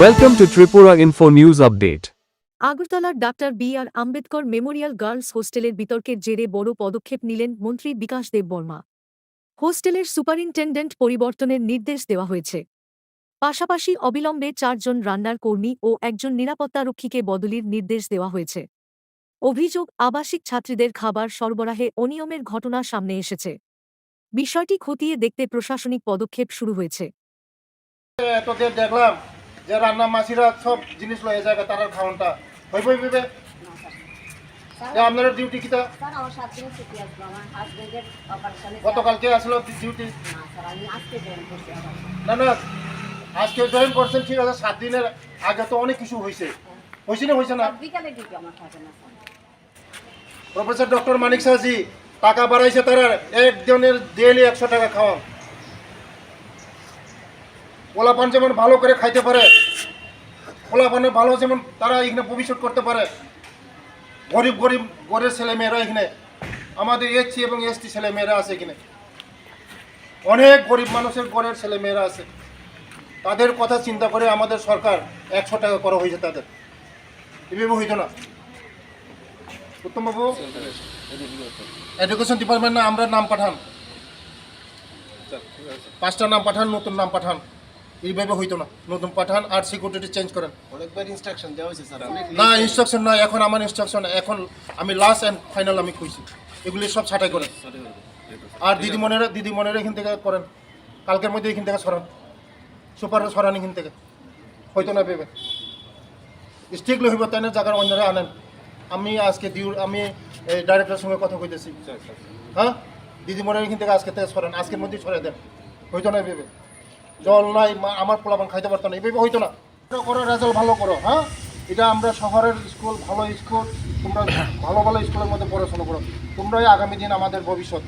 Welcome to Tripura Info News Update. আগরতলার doctor B.R.. Ambedkar Memorial girls হোস্টেলের বিতর্কের জেরে বড় পদক্ষেপ নিলেন মন্ত্রী বিকাশ দেববর্মা। হোস্টেলের সুপারিনটেন্ডেন্ট পরিবর্তনের নির্দেশ দেওয়া হয়েছে। পাশাপাশি অবিলম্বে 4 জন রান্নার কর্মী ও 1 জন নিরাপত্তারক্ষীকে বদলির নির্দেশ দেওয়া হয়েছে। অভিযোগ, আবাসিক ছাত্রীদের খাবার সরবরাহে অনিয়মের ঘটনা সামনে এসেছে। বিষয়টি খতিয়ে দেখতে প্রশাসনিক পদক্ষেপ শুরু হয়েছে। এতদের দেখলাম যে রান্না মাসিরা সব জিনিস লয়ে যায় তার খাওয়ানটা হইবে আপনার ডিউটি কিটা গতকালকে আসলো ডিউটি না না আজকে জয়েন করছেন ঠিক আছে 7 দিনের আগে তো অনেক কিছু হয়েছে না প্রফেসর ডক্টর মানিক শাহজি টাকা বাড়াইছে তারা একজনের ডেইলি 100 টাকা খাওয়া পোলাপান যেমন ভালো করে খাইতে পারে পোলাপানের ভালো যেমন তারা এখানে ভবিষ্যৎ করতে পারে গরিব গরিব ছেলেমেয়েরা এখানে আমাদের এসসি এবং এসটি ছেলেমেয়েরা আছে এখানে অনেক গরিব মানুষের ঘরের ছেলেমেয়েরা আছে তাদের কথা চিন্তা করে আমাদের সরকার 100 টাকা করা হয়েছে তাদের এভাবে হইতো না উত্তমবাবু এডুকেশন ডিপার্টমেন্ট না আমরা নাম পাঠান 5টা নাম পাঠান নতুন নাম পাঠান এইভাবে হইতো না নতুন পাঠান আর সিকিউরিটি চেঞ্জ করেন অনেকবার ইনস্ট্রাকশন দেওয়া হয়েছে স্যার না ইনস্ট্রাকশন না এখন আমার ইনস্ট্রাকশন এখন আমি লাস্ট অ্যান্ড ফাইনাল আমি কইছি এগুলি সব ছাঁটাই করেন আর দিদিমণিরা এখান থেকে করেন কালকের মধ্যে এখান থেকে সরান সুপাররা সরান এখান থেকে হইতো না ভেবে স্ট্রিক্টলি হইব তাই না জায়গার অন্যরা আনেন আমি আজকে আমি এই ডাইরেক্টরের সঙ্গে কথা কইতেছি হ্যাঁ দিদিমণিরা এখান থেকে আজকে থেকে সরান আজকের মধ্যেই সরাই দেন হইতো না ভেবে জল নাই আমার পোলাপান খাইতে পারতো না এইভাবে হইতো না করো রেজাল্ট ভালো করো হ্যাঁ এটা আমরা শহরের স্কুল ভালো স্কুল তোমরা ভালো ভালো স্কুলের মধ্যে পড়াশোনা করো তোমরাই আগামী দিন আমাদের ভবিষ্যৎ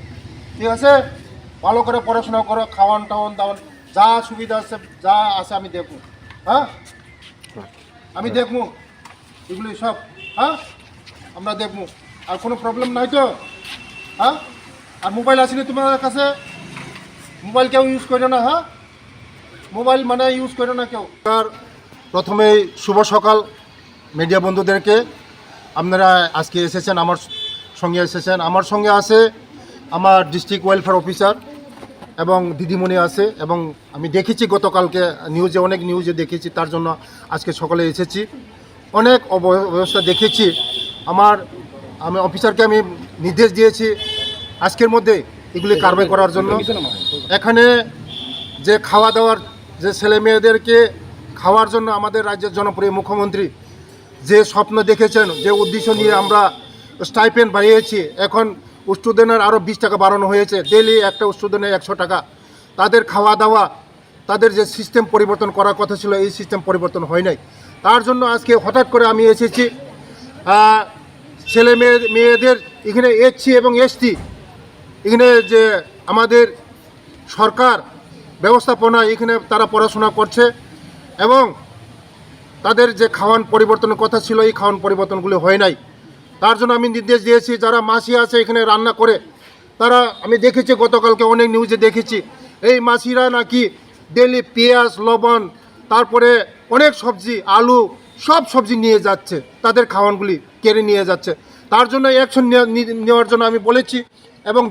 ঠিক আছে ভালো করে পড়াশোনা করো খাওয়ান টাওয়ান দাওয়ান যা সুবিধা আছে যা আছে আমি দেখবো হ্যাঁ আমি দেখবো এগুলি সব হ্যাঁ আমরা দেখবো আর কোনো প্রবলেম নাই তো হ্যাঁ আর মোবাইল আসেনি তোমার কাছে মোবাইল কেউ ইউজ করো না হ্যাঁ মোবাইল মানে ইউজ করে না কেউ আর প্রথমেই শুভ সকাল মিডিয়া বন্ধুদেরকে আপনারা আজকে এসেছেন আমার সঙ্গে আছে আমার ডিস্ট্রিক্ট ওয়েলফেয়ার অফিসার এবং দিদিমণি আছে এবং আমি দেখেছি গতকালকে অনেক নিউজে দেখেছি তার জন্য আজকে সকালে এসেছি অনেক অবস্থা দেখেছি আমি অফিসারকে আমি নির্দেশ দিয়েছি আজকের মধ্যে এগুলি কারবাই করার জন্য এখানে যে খাওয়া দাওয়ার যে ছেলে মেয়েদেরকে খাওয়ার জন্য আমাদের রাজ্যের জনপ্রিয় মুখ্যমন্ত্রী যে স্বপ্ন দেখেছেন যে উদ্দেশ্য নিয়ে আমরা স্টাইপেন্ড বাড়িয়েছি এখন স্টুডেন্টের আরও 20 টাকা বাড়ানো হয়েছে ডেইলি একটা স্টুডেন্টের 100 টাকা তাদের খাওয়া দাওয়া তাদের যে সিস্টেম পরিবর্তন করার কথা ছিল এই সিস্টেম পরিবর্তন হয় নাই তার জন্য আজকে হঠাৎ করে আমি এসেছি ছেলে মেয়েদের এখানে এসসি এবং এসটি এখানে যে আমাদের সরকার ব্যবস্থাপনা এখানে তারা পড়াশোনা করছে এবং তাদের যে খাওয়ান পরিবর্তনের কথা ছিল এই খাওয়ান পরিবর্তনগুলি হয় নাই তার জন্য আমি নির্দেশ দিয়েছি যারা মাসি আছে এখানে রান্না করে তারা আমি দেখেছি গতকালকে অনেক নিউজে দেখেছি এই মাসিরা নাকি ডেলি পেঁয়াজ লবণ তারপরে অনেক সবজি আলু সব সবজি নিয়ে যাচ্ছে তাদের খাওয়ানগুলি কেড়ে নিয়ে যাচ্ছে তার জন্য অ্যাকশন নেওয়ার জন্য আমি বলেছি এবং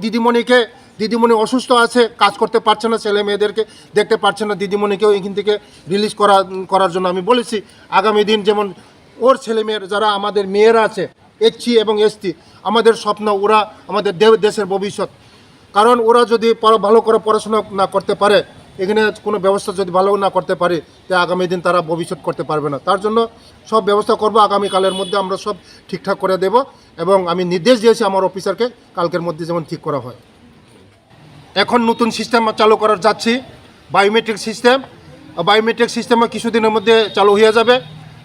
দিদিমণি অসুস্থ আছে কাজ করতে পারছে না ছেলে মেয়েদেরকে দেখতে পারছে না দিদিমণিকেও এখান থেকে রিলিজ করার জন্য আমি বলেছি আগামী দিন যেমন ওর ছেলে মেয়ের যারা আমাদের মেয়েরা আছে এসসি এবং এসটি আমাদের স্বপ্ন ওরা আমাদের দেশের ভবিষ্যৎ কারণ ওরা যদি ভালো করে পড়াশোনা না করতে পারে এখানে কোনো ব্যবস্থা যদি ভালো না করতে পারে তো আগামী দিন তারা ভবিষ্যৎ করতে পারবে না তার জন্য সব ব্যবস্থা করব আগামীকালের মধ্যে আমরা সব ঠিকঠাক করে দেব এবং আমি নির্দেশ দিয়েছি আমার অফিসারকে কালকের মধ্যে যেমন ঠিক করা হয় এখন নতুন সিস্টেম চালু করার যাচ্ছি বায়োমেট্রিক সিস্টেমে কিছুদিনের মধ্যে চালু হয়ে যাবে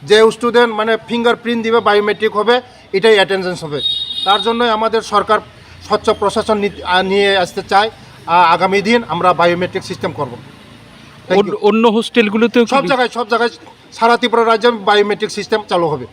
যে স্টুডেন্ট মানে ফিঙ্গারপ্রিন্ট দিবে বায়োমেট্রিক হবে এটাই অ্যাটেন্ডেন্স হবে তার জন্য আমাদের সরকার স্বচ্ছ প্রশাসন নিয়ে আসতে চায় আগামী দিন আমরা বায়োমেট্রিক সিস্টেম করব অন্য হোস্টেলগুলোতে সব জায়গায় সারা ত্রিপুরা রাজ্যে বায়োমেট্রিক সিস্টেম চালু হবে